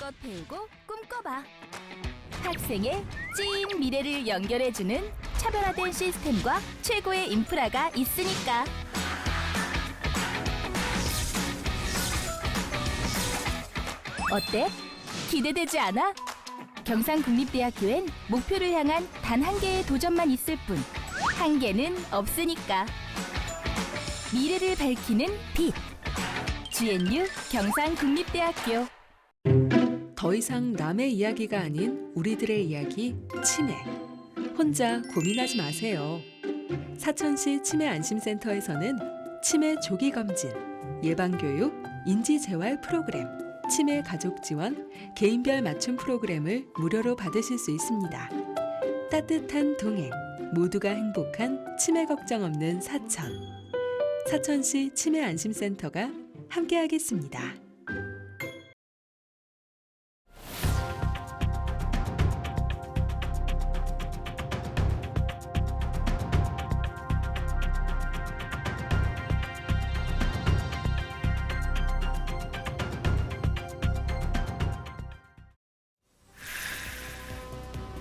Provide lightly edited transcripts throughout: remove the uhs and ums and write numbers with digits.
마음껏 배우고 꿈꿔봐. 학생의 찐 미래를 연결해주는 차별화된 시스템과 최고의 인프라가 있으니까. 어때? 기대되지 않아? 경상국립대학교엔 목표를 향한 단 한 개의 도전만 있을 뿐 한계는 없으니까. 미래를 밝히는 빛. GNU 경상국립대학교. 더 이상 남의 이야기가 아닌 우리들의 이야기, 치매. 혼자 고민하지 마세요. 사천시 치매안심센터에서는 치매 조기 검진, 예방교육, 인지재활 프로그램, 치매 가족 지원, 개인별 맞춤 프로그램을 무료로 받으실 수 있습니다. 따뜻한 동행, 모두가 행복한 치매 걱정 없는 사천. 사천시 치매안심센터가 함께하겠습니다.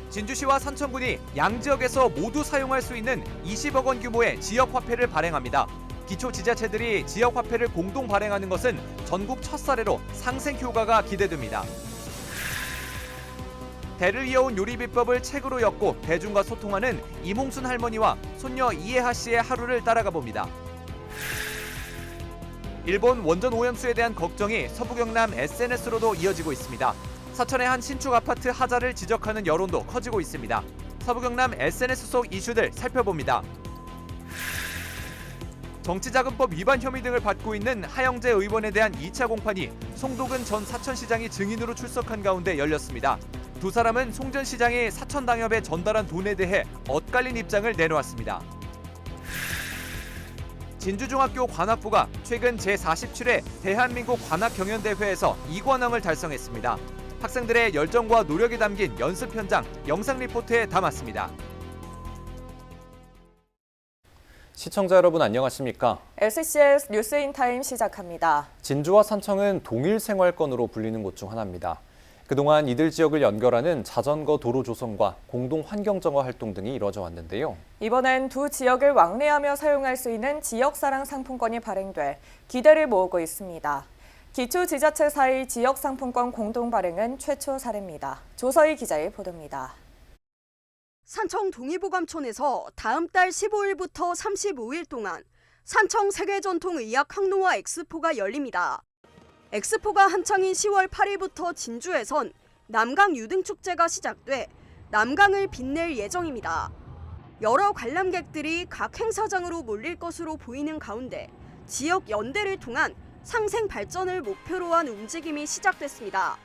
진주시와 산청군이 양지역에서 모두 사용할 수 있는 20억 원 규모의 지역화폐를 발행합니다. 기초지자체들이 지역화폐를 공동 발행하는 것은 전국 첫 사례로 상생 효과가 기대됩니다. 대를 이어온 요리 비법을 책으로 엮고 대중과 소통하는 이몽순 할머니와 손녀 이혜하 씨의 하루를 따라가 봅니다. 일본 원전 오염수에 대한 걱정이 서부 경남 SNS로도 이어지고 있습니다. 사천의 한 신축 아파트 하자를 지적하는 여론도 커지고 있습니다. 서부 경남 SNS 속 이슈들 살펴봅니다. 정치자금법 위반 혐의 등을 받고 있는 하영재 의원에 대한 2차 공판이 송도근 전 사천시장이 증인으로 출석한 가운데 열렸습니다. 두 사람은 송 전 시장이 사천당협에 전달한 돈에 대해 엇갈린 입장을 내놓았습니다. 진주중학교 관악부가 최근 제47회 대한민국 관악경연대회에서 2관왕을 달성했습니다. 학생들의 열정과 노력이 담긴 연습 현장 영상 리포트에 담았습니다. 시청자 여러분 안녕하십니까? SCS 뉴스인타임 시작합니다. 진주와 산청은 동일 생활권으로 불리는 곳 중 하나입니다. 그동안 이들 지역을 연결하는 자전거 도로 조성과 공동 환경 정화 활동 등이 이루어져 왔는데요. 이번엔 두 지역을 왕래하며 사용할 수 있는 지역사랑 상품권이 발행돼 기대를 모으고 있습니다. 기초지자체 사이 지역상품권 공동 발행은 최초 사례입니다. 조서희 기자의 보도입니다. 산청 동의보감촌에서 다음 달 15일부터 35일 동안 산청 세계전통의학 항노화 엑스포가 열립니다. 엑스포가 한창인 10월 8일부터 진주에선 남강 유등축제가 시작돼 남강을 빛낼 예정입니다. 여러 관람객들이 각 행사장으로 몰릴 것으로 보이는 가운데 지역 연대를 통한 상생 발전을 목표로 한 움직임이 시작됐습니다.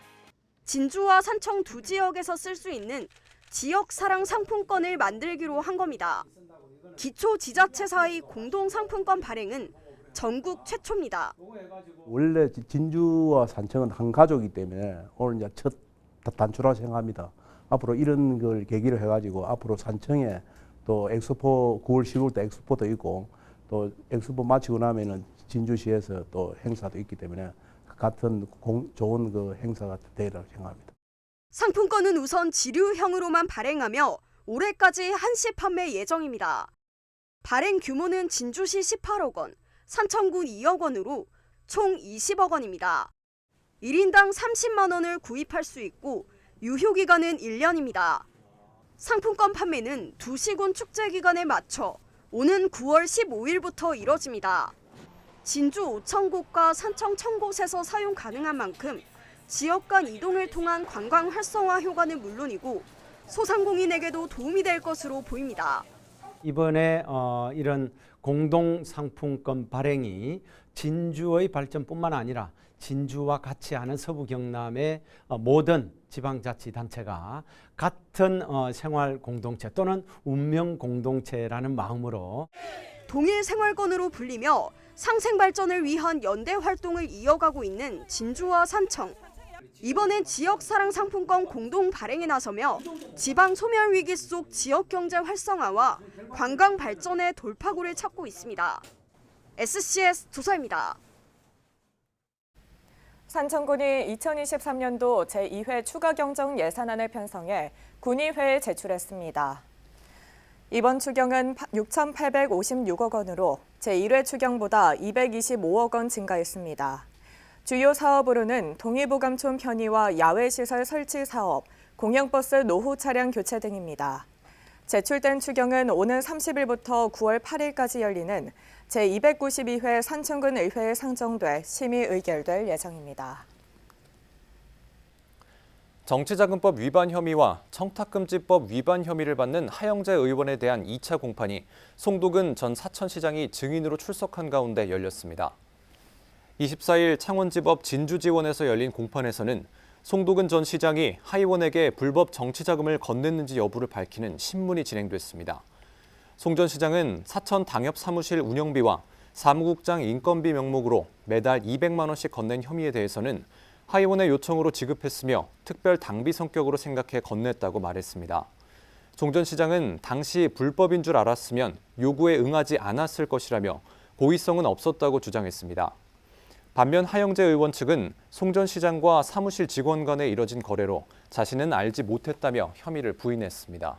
진주와 산청 두 지역에서 쓸 수 있는 지역 사랑 상품권을 만들기로 한 겁니다. 기초 지자체 사이 공동 상품권 발행은 전국 최초입니다. 원래 진주와 산청은 한 가족이기 때문에 오늘 이제 첫 단추라 생각합니다. 앞으로 이런 걸 계기로 해가지고 앞으로 산청에 또 엑스포 9월 10월도 엑스포도 있고 또 엑스포 마치고 나면은 진주시에서 또 행사도 있기 때문에 같은 좋은 그 행사가 되리라고 생각합니다. 상품권은 우선 지류형으로만 발행하며 올해까지 한시 판매 예정입니다. 발행 규모는 진주시 18억 원, 산청군 2억 원으로 총 20억 원입니다. 1인당 30만 원을 구입할 수 있고 유효기간은 1년입니다. 상품권 판매는 두 시군 축제 기간에 맞춰 오는 9월 15일부터 이뤄집니다. 진주 5천 곳과 산청 1천 곳에서 사용 가능한 만큼 지역 간 이동을 통한 관광 활성화 효과는 물론이고 소상공인에게도 도움이 될 것으로 보입니다. 이번에 이런 공동 상품권 발행이 진주의 발전뿐만 아니라 진주와 같이 하는 서부 경남의 모든 지방자치단체가 같은 생활 공동체 또는 운명 공동체라는 마음으로 동일 생활권으로 불리며 상생 발전을 위한 연대 활동을 이어가고 있는 진주와 산청. 이번엔 지역사랑 상품권 공동 발행에 나서며 지방 소멸 위기 속 지역 경제 활성화와 관광 발전의 돌파구를 찾고 있습니다. SCS 조사입니다. 산청군이 2023년도 제2회 추가경정 예산안을 편성해 군의회에 제출했습니다. 이번 추경은 6,856억 원으로 제1회 추경보다 225억 원 증가했습니다. 주요 사업으로는 동의보감촌 편의와 야외시설 설치 사업, 공영버스 노후 차량 교체 등입니다. 제출된 추경은 오는 30일부터 9월 8일까지 열리는 제292회 산청군 의회에 상정돼 심의 의결될 예정입니다. 정치자금법 위반 혐의와 청탁금지법 위반 혐의를 받는 하영재 의원에 대한 2차 공판이 송도근 전 사천시장이 증인으로 출석한 가운데 열렸습니다. 24일 창원지법 진주지원에서 열린 공판에서는 송도근 전 시장이 하 의원에게 불법 정치자금을 건넸는지 여부를 밝히는 신문이 진행됐습니다. 송 전 시장은 사천 당협 사무실 운영비와 사무국장 인건비 명목으로 매달 200만 원씩 건넨 혐의에 대해서는 하 의원의 요청으로 지급했으며 특별 당비 성격으로 생각해 건넸다고 말했습니다. 송 전 시장은 당시 불법인 줄 알았으면 요구에 응하지 않았을 것이라며 고의성은 없었다고 주장했습니다. 반면 하영재 의원 측은 송 전 시장과 사무실 직원 간에 이뤄진 거래로 자신은 알지 못했다며 혐의를 부인했습니다.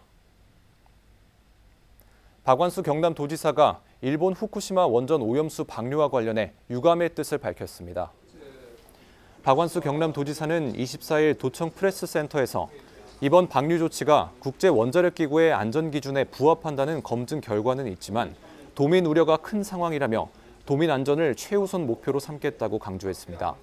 박완수 경남도지사가 일본 후쿠시마 원전 오염수 방류와 관련해 유감의 뜻을 밝혔습니다. 박완수 경남도지사는 24일 도청 프레스센터에서 이번 방류 조치가 국제원자력기구의 안전기준에 부합한다는 검증 결과는 있지만 도민 우려가 큰 상황이라며 도민 안전을 최우선 목표로 삼겠다고 강조했습니다.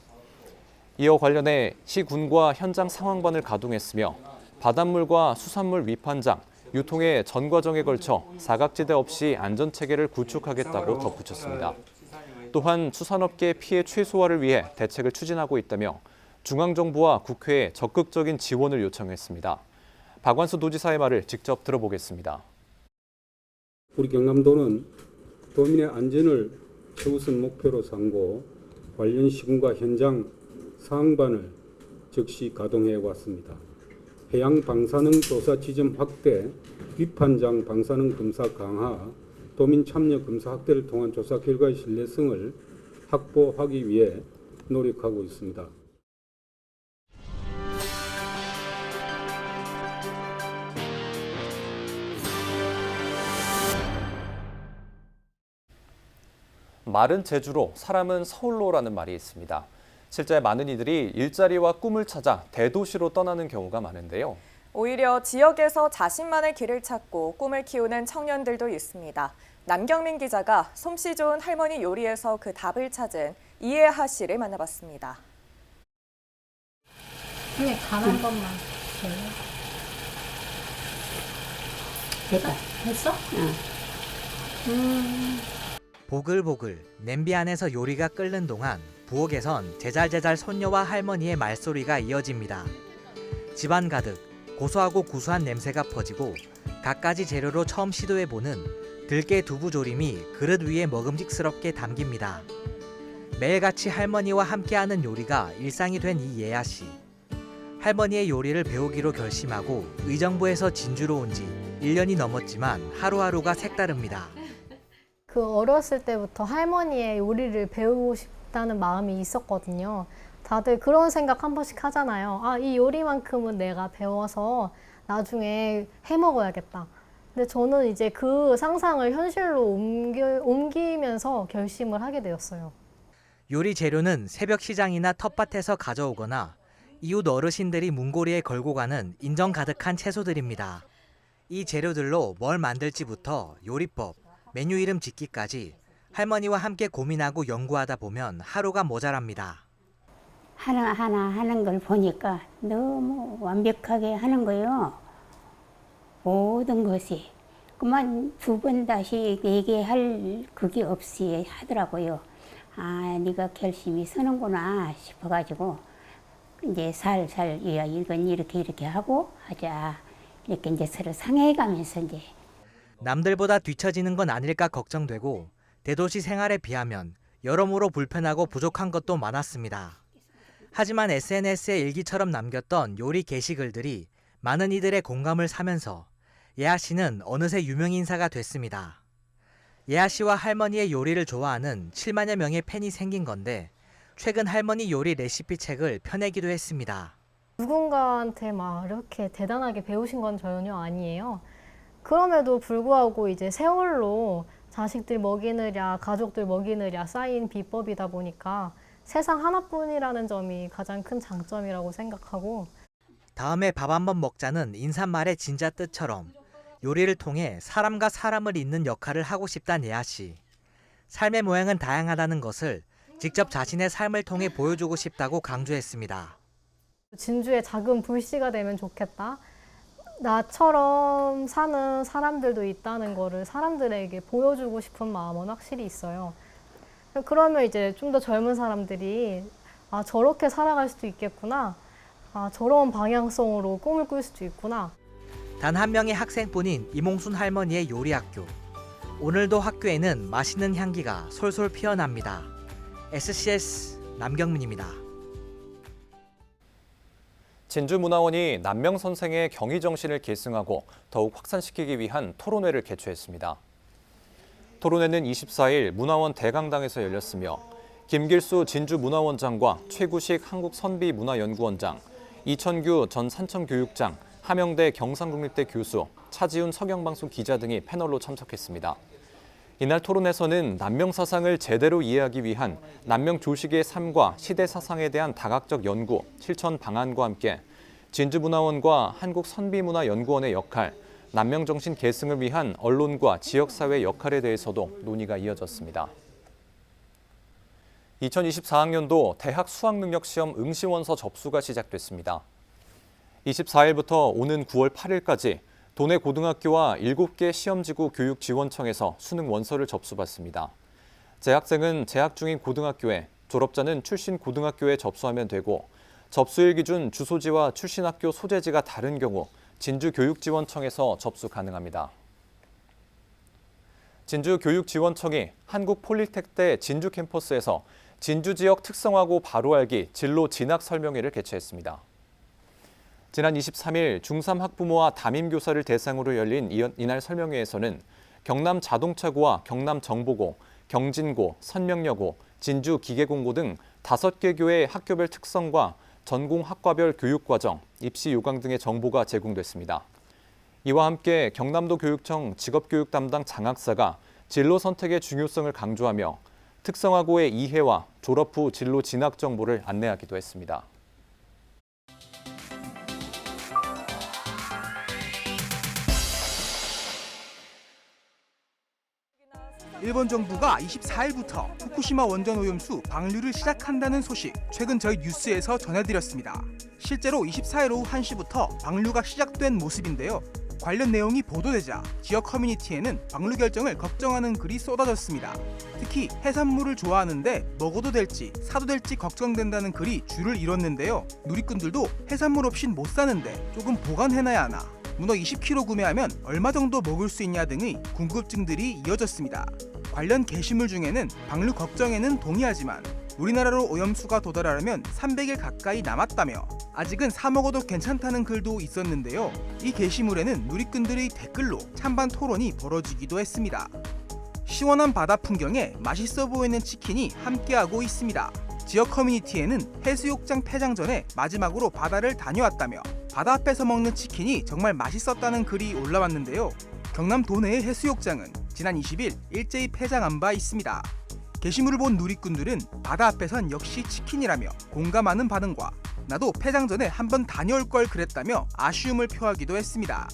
이어 관련해 시군과 현장 상황반을 가동했으며 바닷물과 수산물 위판장, 유통의 전 과정에 걸쳐 사각지대 없이 안전체계를 구축하겠다고 덧붙였습니다. 또한 수산업계의 피해 최소화를 위해 대책을 추진하고 있다며 중앙정부와 국회에 적극적인 지원을 요청했습니다. 박완수 도지사의 말을 직접 들어보겠습니다. 우리 경남도는 도민의 안전을 최우선 목표로 삼고 관련 시군과 현장 상황반을 즉시 가동해 왔습니다. 해양 방사능 조사 지점 확대, 위판장 방사능 검사 강화, 도민 참여 검사 확대를 통한 조사 결과의 신뢰성을 확보하기 위해 노력하고 있습니다. 말은 제주로, 사람은 서울로라는 말이 있습니다. 실제 많은 이들이 일자리와 꿈을 찾아 대도시로 떠나는 경우가 많은데요. 오히려 지역에서 자신만의 길을 찾고 꿈을 키우는 청년들도 있습니다. 남경민 기자가 솜씨 좋은 할머니 요리에서 그 답을 찾은 이혜하 씨를 만나봤습니다. 그냥 간 한 번만. 됐다. 됐어? 응. 보글보글 냄비 안에서 요리가 끓는 동안 부엌에선 제잘제잘 손녀와 할머니의 말소리가 이어집니다. 집안 가득 고소하고 구수한 냄새가 퍼지고 갖가지 재료로 처음 시도해보는 들깨 두부조림이 그릇 위에 먹음직스럽게 담깁니다. 매일같이 할머니와 함께하는 요리가 일상이 된 이예아 씨. 할머니의 요리를 배우기로 결심하고 의정부에서 진주로 온 지 1년이 넘었지만 하루하루가 색다릅니다. 그 어렸을 때부터 할머니의 요리를 배우고 싶다는 마음이 있었거든요. 다들 그런 생각 한 번씩 하잖아요. 아, 이 요리만큼은 내가 배워서 나중에 해 먹어야겠다. 근데 저는 이제 그 상상을 현실로 옮기면서 결심을 하게 되었어요. 요리 재료는 새벽 시장이나 텃밭에서 가져오거나 이웃 어르신들이 문고리에 걸고 가는 인정 가득한 채소들입니다. 이 재료들로 뭘 만들지부터 요리법, 메뉴 이름 짓기까지 할머니와 함께 고민하고 연구하다 보면 하루가 모자랍니다. 하나하나 하는 걸 보니까 너무 완벽하게 하는 거예요. 모든 것이. 그만 두 번 다시 얘기할 그게 없이 하더라고요. 아, 네가 결심이 서는구나 싶어가지고 이제 살살 이건 이렇게 하고 하자. 이렇게 이제 서로 상해가면서 이제. 남들보다 뒤처지는 건 아닐까 걱정되고 대도시 생활에 비하면 여러모로 불편하고 부족한 것도 많았습니다. 하지만 SNS에 일기처럼 남겼던 요리 게시글들이 많은 이들의 공감을 사면서 예아 씨는 어느새 유명인사가 됐습니다. 예아 씨와 할머니의 요리를 좋아하는 7만여 명의 팬이 생긴 건데 최근 할머니 요리 레시피 책을 펴내기도 했습니다. 누군가한테 막 이렇게 대단하게 배우신 건 전혀 아니에요. 그럼에도 불구하고 이제 세월로 자식들 먹이느랴, 가족들 먹이느랴 쌓인 비법이다 보니까 세상 하나뿐이라는 점이 가장 큰 장점이라고 생각하고, 다음에 밥 한번 먹자는 인사말의 진짜 뜻처럼 요리를 통해 사람과 사람을 잇는 역할을 하고 싶다는 예아 씨. 삶의 모양은 다양하다는 것을 직접 자신의 삶을 통해 보여주고 싶다고 강조했습니다. 진주의 작은 불씨가 되면 좋겠다. 나처럼 사는 사람들도 있다는 거를 사람들에게 보여주고 싶은 마음은 확실히 있어요. 그러면 이제 좀 더 젊은 사람들이 저렇게 살아갈 수도 있겠구나. 저런 방향성으로 꿈을 꿀 수도 있구나. 단 한 명의 학생뿐인 이몽순 할머니의 요리학교. 오늘도 학교에는 맛있는 향기가 솔솔 피어납니다. SCS 남경민입니다. 진주문화원이 남명 선생의 경의정신을 계승하고 더욱 확산시키기 위한 토론회를 개최했습니다. 토론회는 24일 문화원 대강당에서 열렸으며 김길수 진주문화원장과 최구식 한국선비문화연구원장, 이천규 전 산청교육장, 함영대 경상국립대 교수, 차지훈 서경방송 기자 등이 패널로 참석했습니다. 이날 토론에서는 남명 사상을 제대로 이해하기 위한 남명 조식의 삶과 시대 사상에 대한 다각적 연구, 실천 방안과 함께 진주문화원과 한국선비문화연구원의 역할, 남명 정신 계승을 위한 언론과 지역사회 역할에 대해서도 논의가 이어졌습니다. 2024학년도 대학 수학능력시험 응시원서 접수가 시작됐습니다. 24일부터 오는 9월 8일까지 도내 고등학교와 7개 시험지구 교육지원청에서 수능 원서를 접수받습니다. 재학생은 재학 중인 고등학교에, 졸업자는 출신 고등학교에 접수하면 되고 접수일 기준 주소지와 출신 학교 소재지가 다른 경우 진주교육지원청에서 접수 가능합니다. 진주교육지원청이 한국폴리텍대 진주 캠퍼스에서 진주 지역 특성화고 바로 알기 진로 진학 설명회를 개최했습니다. 지난 23일 중3 학부모와 담임교사를 대상으로 열린 이날 설명회에서는 경남 자동차고와 경남 정보고, 경진고, 선명여고, 진주 기계공고 등 5개 교의 학교별 특성과 전공 학과별 교육과정, 입시 요강 등의 정보가 제공됐습니다. 이와 함께 경남도 교육청 직업교육 담당 장학사가 진로 선택의 중요성을 강조하며 특성화고의 이해와 졸업 후 진로 진학 정보를 안내하기도 했습니다. 일본 정부가 24일부터 후쿠시마 원전 오염수 방류를 시작한다는 소식 최근 저희 뉴스에서 전해드렸습니다. 실제로 24일 오후 1시부터 방류가 시작된 모습인데요. 관련 내용이 보도되자 지역 커뮤니티에는 방류 결정을 걱정하는 글이 쏟아졌습니다. 특히 해산물을 좋아하는데 먹어도 될지 사도 될지 걱정된다는 글이 줄을 이뤘는데요. 누리꾼들도 해산물 없인 못 사는데 조금 보관해놔야 하나, 문어 20kg 구매하면 얼마 정도 먹을 수 있냐 등의 궁금증들이 이어졌습니다. 관련 게시물 중에는 방류 걱정에는 동의하지만 우리나라로 오염수가 도달하려면 300일 가까이 남았다며 아직은 사 먹어도 괜찮다는 글도 있었는데요. 이 게시물에는 누리꾼들의 댓글로 찬반 토론이 벌어지기도 했습니다. 시원한 바다 풍경에 맛있어 보이는 치킨이 함께하고 있습니다. 지역 커뮤니티에는 해수욕장 폐장 전에 마지막으로 바다를 다녀왔다며 바다 앞에서 먹는 치킨이 정말 맛있었다는 글이 올라왔는데요. 경남 도내의 해수욕장은 지난 20일 일제히 폐장한 바 있습니다. 게시물을 본 누리꾼들은 바다 앞에선 역시 치킨이라며 공감하는 반응과 나도 폐장 전에 한번 다녀올 걸 그랬다며 아쉬움을 표하기도 했습니다.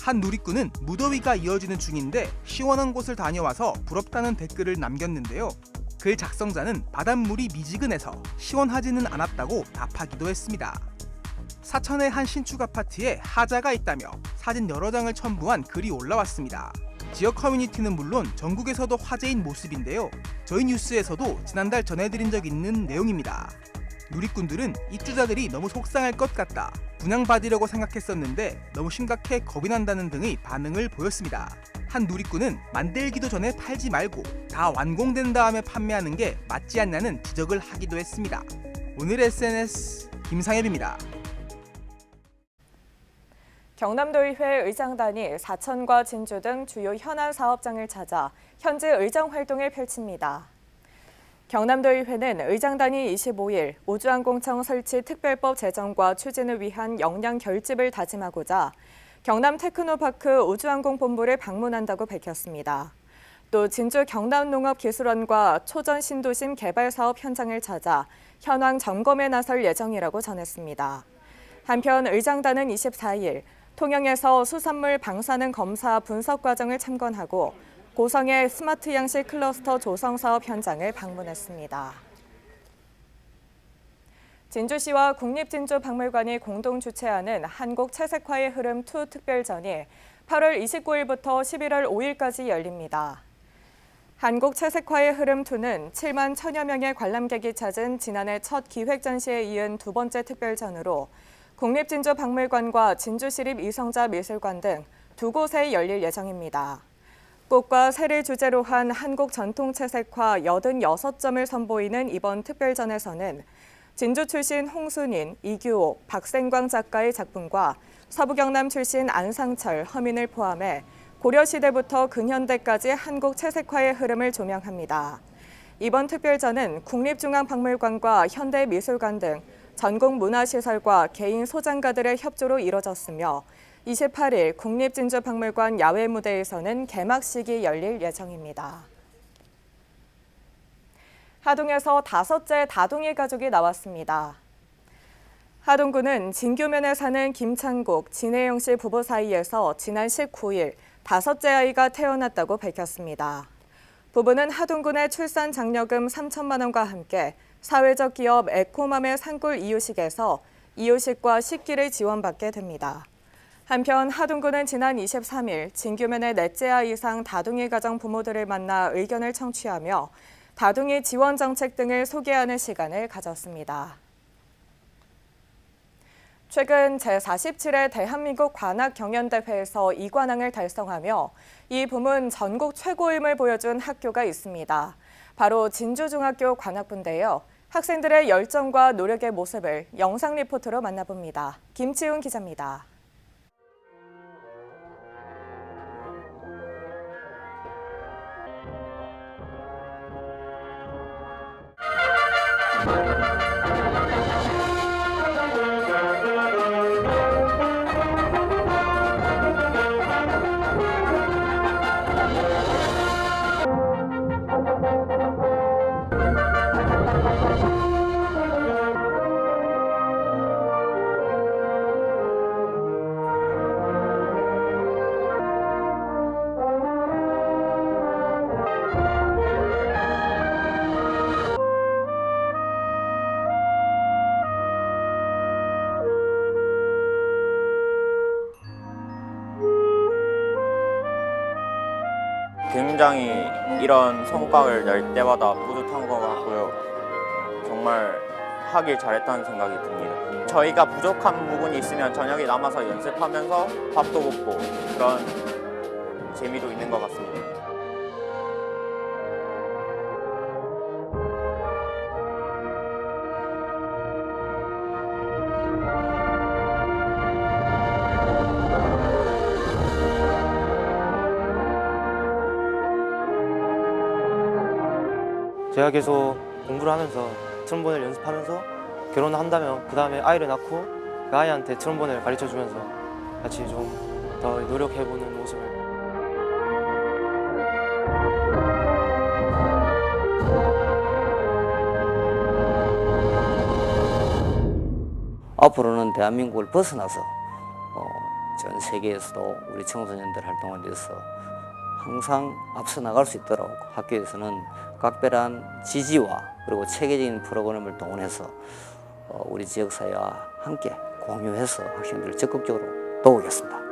한 누리꾼은 무더위가 이어지는 중인데 시원한 곳을 다녀와서 부럽다는 댓글을 남겼는데요. 글 작성자는 바닷물이 미지근해서 시원하지는 않았다고 답하기도 했습니다. 사천의 한 신축 아파트에 하자가 있다며 사진 여러 장을 첨부한 글이 올라왔습니다. 지역 커뮤니티는 물론 전국에서도 화제인 모습인데요. 저희 뉴스에서도 지난달 전해드린 적 있는 내용입니다. 누리꾼들은 입주자들이 너무 속상할 것 같다, 분양받으려고 생각했었는데 너무 심각해 겁이 난다는 등의 반응을 보였습니다. 한 누리꾼은 만들기도 전에 팔지 말고 다 완공된 다음에 판매하는 게 맞지 않냐는 지적을 하기도 했습니다. 오늘의 SNS 김상엽입니다. 경남도의회 의장단이 사천과 진주 등 주요 현안 사업장을 찾아 현재 의정 활동을 펼칩니다. 경남도의회는 의장단이 25일 우주항공청 설치 특별법 제정과 추진을 위한 역량 결집을 다짐하고자 경남 테크노파크 우주항공본부를 방문한다고 밝혔습니다. 또 진주 경남농업기술원과 초전 신도심 개발 사업 현장을 찾아 현황 점검에 나설 예정이라고 전했습니다. 한편 의장단은 24일 통영에서 수산물 방사능 검사 분석 과정을 참관하고 고성의 스마트 양식 클러스터 조성 사업 현장을 방문했습니다. 진주시와 국립진주박물관이 공동 주최하는 한국 채색화의 흐름 2 특별전이 8월 29일부터 11월 5일까지 열립니다. 한국 채색화의 흐름 2는 7만 1천여 명의 관람객이 찾은 지난해 첫 기획 전시에 이은 두 번째 특별전으로 국립진주박물관과 진주시립 이성자 미술관 등 두 곳에 열릴 예정입니다. 꽃과 새를 주제로 한 한국 전통 채색화 86점을 선보이는 이번 특별전에서는 진주 출신 홍순인, 이규옥, 박생광 작가의 작품과 서부경남 출신 안상철, 허민을 포함해 고려시대부터 근현대까지 한국 채색화의 흐름을 조명합니다. 이번 특별전은 국립중앙박물관과 현대미술관 등 전국 문화시설과 개인 소장가들의 협조로 이뤄졌으며 28일 국립진주박물관 야외 무대에서는 개막식이 열릴 예정입니다. 하동에서 5째 다둥이 가족이 나왔습니다. 하동구는 진교면에 사는 김창국, 진혜영 씨 부부 사이에서 지난 19일 5째 아이가 태어났다고 밝혔습니다. 부부는 하동군의 출산 장려금 3천만 원과 함께 사회적 기업 에코맘의 산골 이유식에서 이유식과 식기를 지원받게 됩니다. 한편 하동구는 지난 23일 진교면의 넷째 아이 이상 다둥이 가정 부모들을 만나 의견을 청취하며 다둥이 지원 정책 등을 소개하는 시간을 가졌습니다. 최근 제47회 대한민국 관악 경연대회에서 2관왕을 달성하며 이 부문 전국 최고임을 보여준 학교가 있습니다. 바로 진주중학교 관악부인데요. 학생들의 열정과 노력의 모습을 영상 리포트로 만나봅니다. 김치훈 기자입니다. 굉장히 이런 성과를 낼 때마다 뿌듯한 것 같고요. 정말 하길 잘했다는 생각이 듭니다. 저희가 부족한 부분이 있으면 저녁에 남아서 연습하면서 밥도 먹고 그런 재미도 있는 것 같습니다. 제가 계속 공부를 하면서 트럼본을 연습하면서 결혼을 한다면 그 다음에 아이를 낳고 그 아이한테 트럼본을 가르쳐주면서 같이 좀 더 노력해보는 모습을 앞으로는 대한민국을 벗어나서 전 세계에서도 우리 청소년들 활동을 위해서 항상 앞서 나갈 수 있도록 학교에서는 각별한 지지와 그리고 체계적인 프로그램을 동원해서 우리 지역사회와 함께 공유해서 학생들을 적극적으로 도우겠습니다.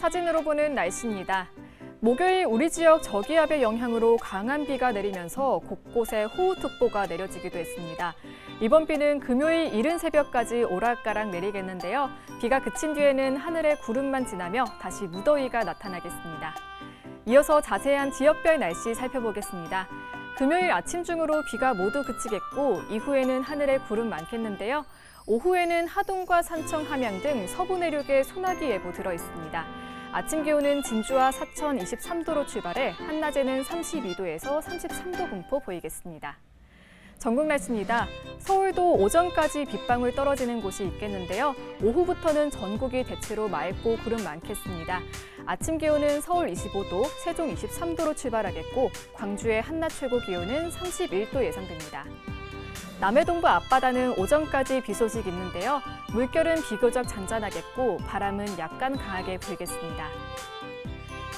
사진으로 보는 날씨입니다. 목요일 우리 지역 저기압의 영향으로 강한 비가 내리면서 곳곳에 호우특보가 내려지기도 했습니다. 이번 비는 금요일 이른 새벽까지 오락가락 내리겠는데요. 비가 그친 뒤에는 하늘에 구름만 지나며 다시 무더위가 나타나겠습니다. 이어서 자세한 지역별 날씨 살펴보겠습니다. 금요일 아침 중으로 비가 모두 그치겠고 이후에는 하늘에 구름 많겠는데요. 오후에는 하동과 산청, 함양 등 서부 내륙에 소나기 예보 들어 있습니다. 아침 기온은 진주와 사천 23도로 출발해 한낮에는 32도에서 33도 분포 보이겠습니다. 전국 날씨입니다. 서울도 오전까지 빗방울 떨어지는 곳이 있겠는데요. 오후부터는 전국이 대체로 맑고 구름 많겠습니다. 아침 기온은 서울 25도, 세종 23도로 출발하겠고 광주의 한낮 최고 기온은 31도 예상됩니다. 남해동부 앞바다는 오전까지 비 소식 있는데요. 물결은 비교적 잔잔하겠고 바람은 약간 강하게 불겠습니다.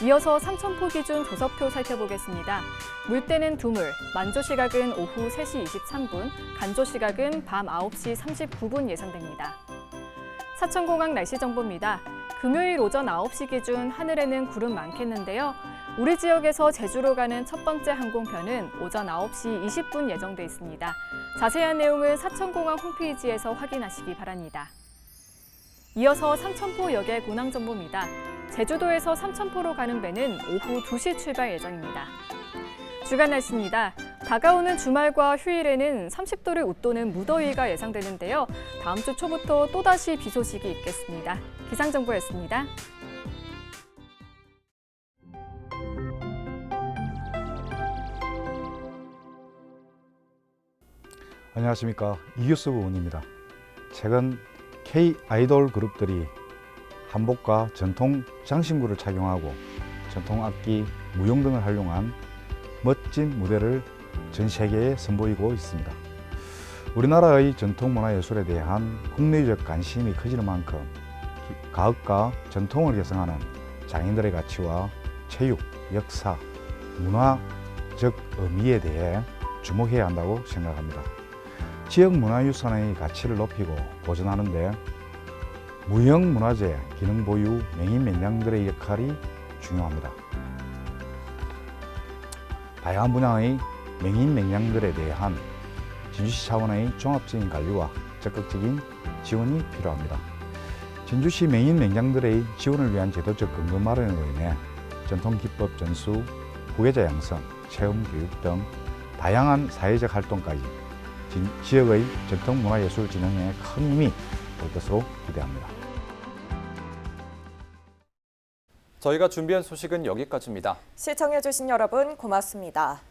이어서 삼천포 기준 조석표 살펴보겠습니다. 물때는 두물, 만조 시각은 오후 3시 23분, 간조 시각은 밤 9시 39분 예상됩니다. 사천공항 날씨 정보입니다. 금요일 오전 9시 기준 하늘에는 구름 많겠는데요. 우리 지역에서 제주로 가는 첫 번째 항공편은 오전 9시 20분 예정돼 있습니다. 자세한 내용은 사천공항 홈페이지에서 확인하시기 바랍니다. 이어서 삼천포역의 운항 정보입니다. 제주도에서 삼천포로 가는 배는 오후 2시 출발 예정입니다. 주간 날씨입니다. 다가오는 주말과 휴일에는 30도를 웃도는 무더위가 예상되는데요. 다음 주 초부터 또다시 비 소식이 있겠습니다. 기상정보였습니다. 안녕하십니까. 이규수 의원입니다. 최근 K-아이돌 그룹들이 한복과 전통 장신구를 착용하고 전통 악기, 무용 등을 활용한 멋진 무대를 전 세계에 선보이고 있습니다. 우리나라의 전통 문화예술에 대한 국내적 관심이 커지는 만큼 가옥과 전통을 개성하는 장인들의 가치와 체육, 역사, 문화적 의미에 대해 주목해야 한다고 생각합니다. 지역 문화유산의 가치를 높이고 보존하는 데 무형문화재 기능 보유 명인명량들의 역할이 중요합니다. 다양한 분야의 명인명량들에 대한 진주시 차원의 종합적인 관리와 적극적인 지원이 필요합니다. 진주시 명인명량들의 지원을 위한 제도적 근거 마련으로 인해 전통기법 전수, 후계자 양성, 체험교육 등 다양한 사회적 활동까지 지역의 전통문화예술 진흥에 큰 힘이 될 것으로 기대합니다. 저희가 준비한 소식은 여기까지입니다. 시청해주신 여러분 고맙습니다.